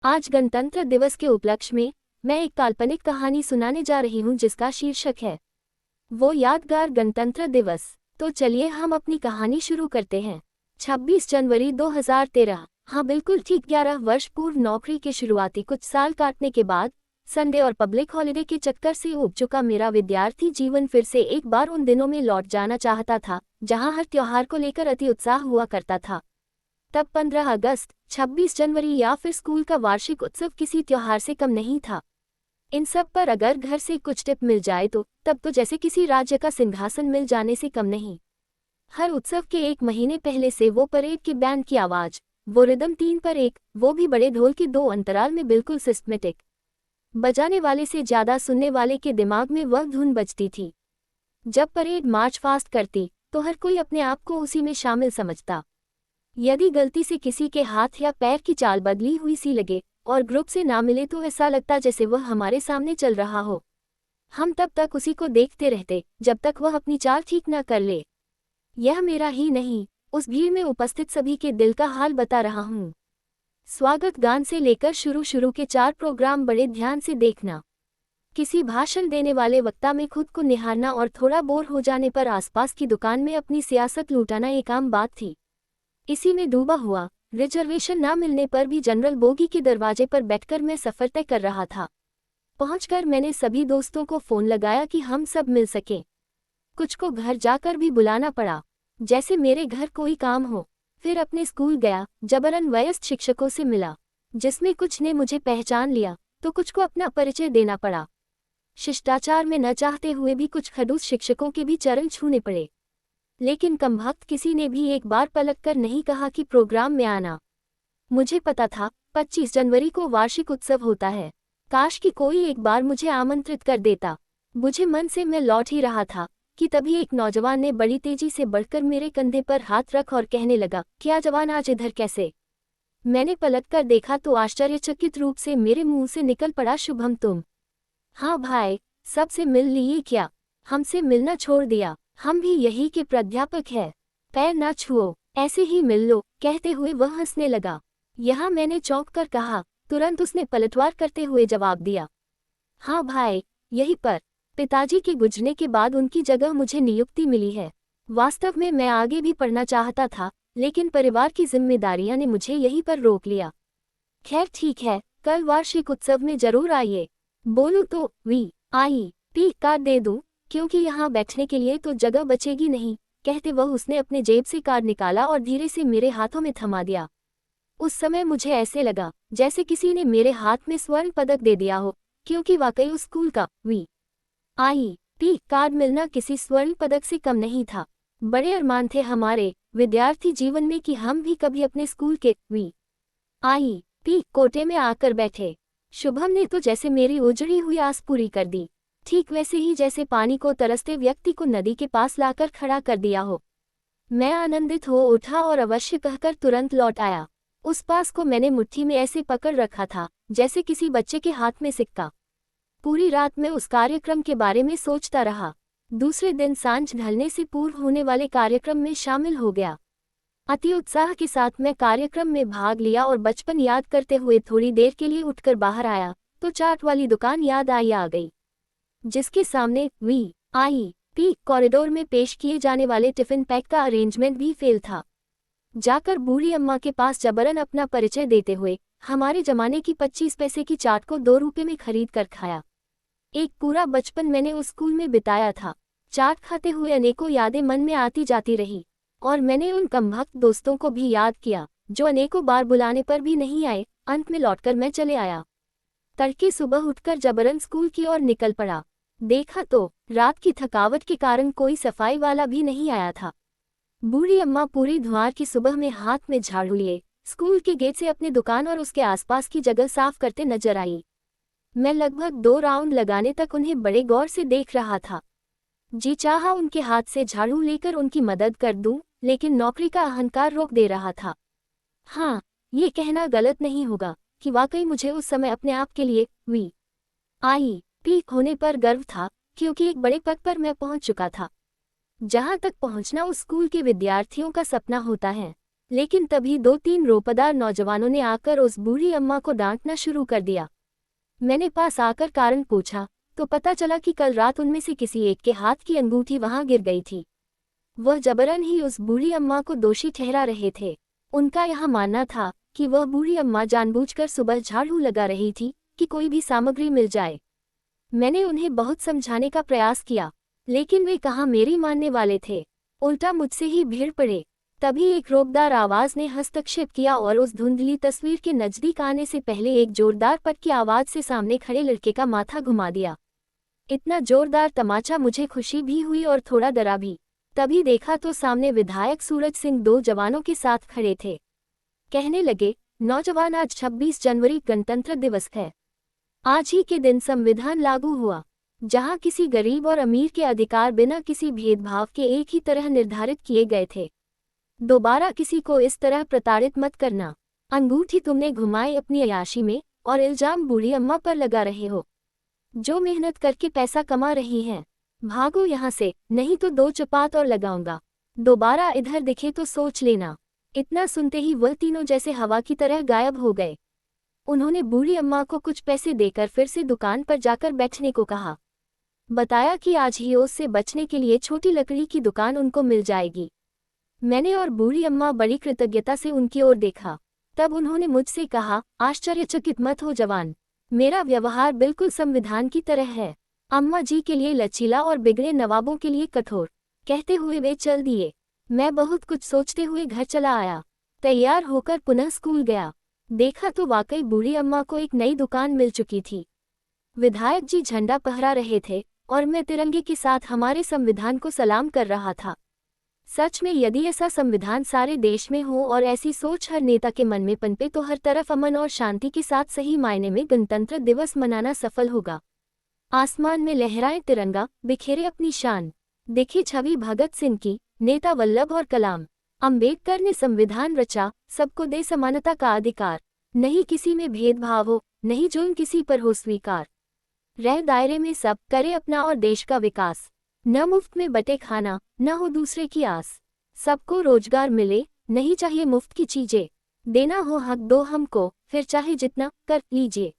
आज गणतंत्र दिवस के उपलक्ष्य में मैं एक काल्पनिक कहानी सुनाने जा रही हूँ जिसका शीर्षक है वो यादगार गणतंत्र दिवस। तो चलिए हम अपनी कहानी शुरू करते हैं। 26 जनवरी 2013। हाँ बिल्कुल ठीक 11 वर्ष पूर्व नौकरी के शुरुआती कुछ साल काटने के बाद संडे और पब्लिक हॉलिडे के चक्कर से उब चुका मेरा विद्यार्थी जीवन फिर से एक बार उन दिनों में लौट जाना चाहता था जहाँ हर त्योहार को लेकर अति उत्साह हुआ करता था। तब 15 अगस्त, 26 जनवरी या फिर स्कूल का वार्षिक उत्सव किसी त्योहार से कम नहीं था। इन सब पर अगर घर से कुछ टिप मिल जाए तो तब तो जैसे किसी राज्य का सिंहासन मिल जाने से कम नहीं। हर उत्सव के एक महीने पहले से वो परेड के बैंड की आवाज, वो रिदम 3 पर 1, वो भी बड़े ढोल के 2 अंतराल में बिल्कुल सिस्टमेटिक। बजाने वाले से ज्यादा सुनने वाले के दिमाग में वह धुन बजती थी। जब परेड मार्च फास्ट करती तो हर कोई अपने आप को उसी में शामिल समझता। यदि गलती से किसी के हाथ या पैर की चाल बदली हुई सी लगे और ग्रुप से ना मिले तो ऐसा लगता जैसे वह हमारे सामने चल रहा हो। हम तब तक उसी को देखते रहते जब तक वह अपनी चाल ठीक न कर ले। यह मेरा ही नहीं, उस भीड़ में उपस्थित सभी के दिल का हाल बता रहा हूँ। स्वागत गान से लेकर शुरू के 4 प्रोग्राम बड़े ध्यान से देखना। किसी भाषण देने वाले वक्ता में खुद को निहारना और थोड़ा बोर हो जाने पर आसपास की दुकान में अपनी सियासत लूटाना एक आम बात थी। इसी में डूबा हुआ, रिजर्वेशन ना मिलने पर भी जनरल बोगी के दरवाजे पर बैठकर मैं सफर तय कर रहा था। पहुंचकर मैंने सभी दोस्तों को फोन लगाया कि हम सब मिल सकें। कुछ को घर जाकर भी बुलाना पड़ा, जैसे मेरे घर कोई काम हो। फिर अपने स्कूल गया, जबरन वयस्क शिक्षकों से मिला, जिसमें कुछ ने मुझे पहचान लिया तो कुछ को अपना परिचय देना पड़ा। शिष्टाचार में न चाहते हुए भी कुछ खड़ूस शिक्षकों के भी चरण छूने पड़े, लेकिन कमबख्त किसी ने भी एक बार पलटकर नहीं कहा कि प्रोग्राम में आना। मुझे पता था 25 जनवरी को वार्षिक उत्सव होता है। काश कि कोई एक बार मुझे आमंत्रित कर देता। मुझे मन से मैं लौट ही रहा था कि तभी एक नौजवान ने बड़ी तेजी से बढ़कर मेरे कंधे पर हाथ रख और कहने लगा, क्या जवान आज इधर कैसे? मैंने पलटकर देखा तो आश्चर्यचकित रूप से मेरे मुंह से निकल पड़ा, शुभम तुम? हाँ भाई, सबसे मिल लिए क्या? हमसे मिलना छोड़ दिया? हम भी यही के प्राध्यापक है। पैर ना छुओ, ऐसे ही मिल लो। कहते हुए वह हंसने लगा। यहाँ मैंने चौंक कर कहा। तुरंत उसने पलटवार करते हुए जवाब दिया, हाँ भाई, यही पर। पिताजी के गुजरने के बाद उनकी जगह मुझे नियुक्ति मिली है। वास्तव में मैं आगे भी पढ़ना चाहता था, लेकिन परिवार की जिम्मेदारियां ने मुझे यहीं पर रोक लिया। खैर ठीक है, कल वार्षिक उत्सव में जरूर आइए। बोलूं तो VIP कार्ड दे दूं, क्योंकि यहाँ बैठने के लिए तो जगह बचेगी नहीं। कहते वह उसने अपने जेब से कार्ड निकाला और धीरे से मेरे हाथों में थमा दिया। उस समय मुझे ऐसे लगा जैसे किसी ने मेरे हाथ में स्वर्ण पदक दे दिया हो, क्योंकि वाकई उस स्कूल का VIP कार्ड मिलना किसी स्वर्ण पदक से कम नहीं था। बड़े अरमान थे हमारे विद्यार्थी जीवन में कि हम भी कभी अपने स्कूल के VIP कोटे में आकर बैठे। शुभम ने तो जैसे मेरी उजड़ी हुई आस पूरी कर दी, ठीक वैसे ही जैसे पानी को तरसते व्यक्ति को नदी के पास लाकर खड़ा कर दिया हो। मैं आनंदित हो उठा और अवश्य कहकर तुरंत लौट आया। उस पास को मैंने मुट्ठी में ऐसे पकड़ रखा था जैसे किसी बच्चे के हाथ में सिक्का। पूरी रात मैं उस कार्यक्रम के बारे में सोचता रहा। दूसरे दिन सांझ ढलने से पूर्व होने वाले कार्यक्रम में शामिल हो गया। अति उत्साह के साथ मैं कार्यक्रम में भाग लिया और बचपन याद करते हुए थोड़ी देर के लिए उठकर बाहर आया तो चाट वाली दुकान याद आ गई, जिसके सामने VIP कॉरिडोर में पेश किए जाने वाले टिफिन पैक का अरेंजमेंट भी फेल था। जाकर बूढ़ी अम्मा के पास जबरन अपना परिचय देते हुए हमारे जमाने की 25 पैसे की चाट को 2 रुपये में खरीद कर खाया। एक पूरा बचपन मैंने उस स्कूल में बिताया था। चाट खाते हुए अनेकों यादें मन में आती जाती रही और मैंने उन कमबख्त दोस्तों को भी याद किया जो अनेकों बार बुलाने पर भी नहीं आए। अंत में लौटकर मैं चले आया। तड़के सुबह उठकर जबरन स्कूल की ओर निकल पड़ा। देखा तो रात की थकावट के कारण कोई सफाई वाला भी नहीं आया था। बूढ़ी अम्मा पूरी धुआर की सुबह में हाथ में झाड़ू लिए स्कूल के गेट से अपने दुकान और उसके आसपास की जगह साफ करते नजर आई। मैं लगभग 2 राउंड लगाने तक उन्हें बड़े गौर से देख रहा था। जी चाहा उनके हाथ से झाड़ू लेकर उनकी मदद कर दूं, लेकिन नौकरी का अहंकार रोक दे रहा था। हाँ, ये कहना गलत नहीं होगा कि वाकई मुझे उस समय अपने आप के लिए VIP होने पर गर्व था, क्योंकि एक बड़े पद पर मैं पहुंच चुका था, जहां तक पहुंचना उस स्कूल के विद्यार्थियों का सपना होता है। लेकिन तभी 2-3 रोपदार नौजवानों ने आकर उस बूढ़ी अम्मा को डांटना शुरू कर दिया। मैंने पास आकर कारण पूछा तो पता चला कि कल रात उनमें से किसी एक के हाथ की अंगूठी वहां गिर गई थी। वह जबरन ही उस बूढ़ी अम्मा को दोषी ठहरा रहे थे। उनका यह मानना था कि वह बूढ़ी अम्मा जानबूझकर सुबह झाड़ू लगा रही थी कि कोई भी सामग्री मिल जाए। मैंने उन्हें बहुत समझाने का प्रयास किया, लेकिन वे कहाँ मेरी मानने वाले थे, उल्टा मुझसे ही भीड़ पड़े। तभी एक रोबदार आवाज ने हस्तक्षेप किया और उस धुंधली तस्वीर के नजदीक आने से पहले एक जोरदार पट की आवाज से सामने खड़े लड़के का माथा घुमा दिया। इतना जोरदार तमाचा मुझे खुशी भी हुई और थोड़ा डरा भी। तभी देखा तो सामने विधायक सूरज सिंह 2 जवानों के साथ खड़े थे। कहने लगे, नौजवान, आज 26 जनवरी गणतंत्र दिवस है। आज ही के दिन संविधान लागू हुआ, जहां किसी गरीब और अमीर के अधिकार बिना किसी भेदभाव के एक ही तरह निर्धारित किए गए थे। दोबारा किसी को इस तरह प्रताड़ित मत करना। अंगूठी तुमने घुमाई अपनी अयाशी में और इल्जाम बूढ़ी अम्मा पर लगा रहे हो, जो मेहनत करके पैसा कमा रही हैं। भागो यहाँ से, नहीं तो 2 चपात और लगाऊंगा। दोबारा इधर दिखे तो सोच लेना। इतना सुनते ही वह तीनों जैसे हवा की तरह गायब हो गए। उन्होंने बूढ़ी अम्मा को कुछ पैसे देकर फिर से दुकान पर जाकर बैठने को कहा। बताया कि आज ही ओस से बचने के लिए छोटी लकड़ी की दुकान उनको मिल जाएगी। मैंने और बूढ़ी अम्मा बड़ी कृतज्ञता से उनकी ओर देखा। तब उन्होंने मुझसे कहा, आश्चर्यचकित मत हो जवान, मेरा व्यवहार बिल्कुल संविधान की तरह है। अम्मा जी के लिए लचीला और बिगड़े नवाबों के लिए कठोर। कहते हुए वे चल दिए। मैं बहुत कुछ सोचते हुए घर चला आया। तैयार होकर पुनः स्कूल गया। देखा तो वाकई बूढ़ी अम्मा को एक नई दुकान मिल चुकी थी। विधायक जी झंडा फहरा रहे थे और मैं तिरंगे के साथ हमारे संविधान को सलाम कर रहा था। सच में यदि ऐसा संविधान सारे देश में हो और ऐसी सोच हर नेता के मन में पनपे तो हर तरफ अमन और शांति के साथ सही मायने में गणतंत्र दिवस मनाना सफल होगा। आसमान में लहराए तिरंगा, बिखेरे अपनी शान। दिखी छवि भगत सिंह की, नेता वल्लभ और कलाम। अंबेडकर ने संविधान रचा, सबको दे समानता का अधिकार। नहीं किसी में भेदभाव हो, नहीं जुल्म किसी पर हो स्वीकार। रह दायरे में सब, करे अपना और देश का विकास। न मुफ्त में बटे खाना, न हो दूसरे की आस। सबको रोजगार मिले, नहीं चाहिए मुफ्त की चीजें। देना हो हक दो हमको, फिर चाहे जितना कर लीजिए।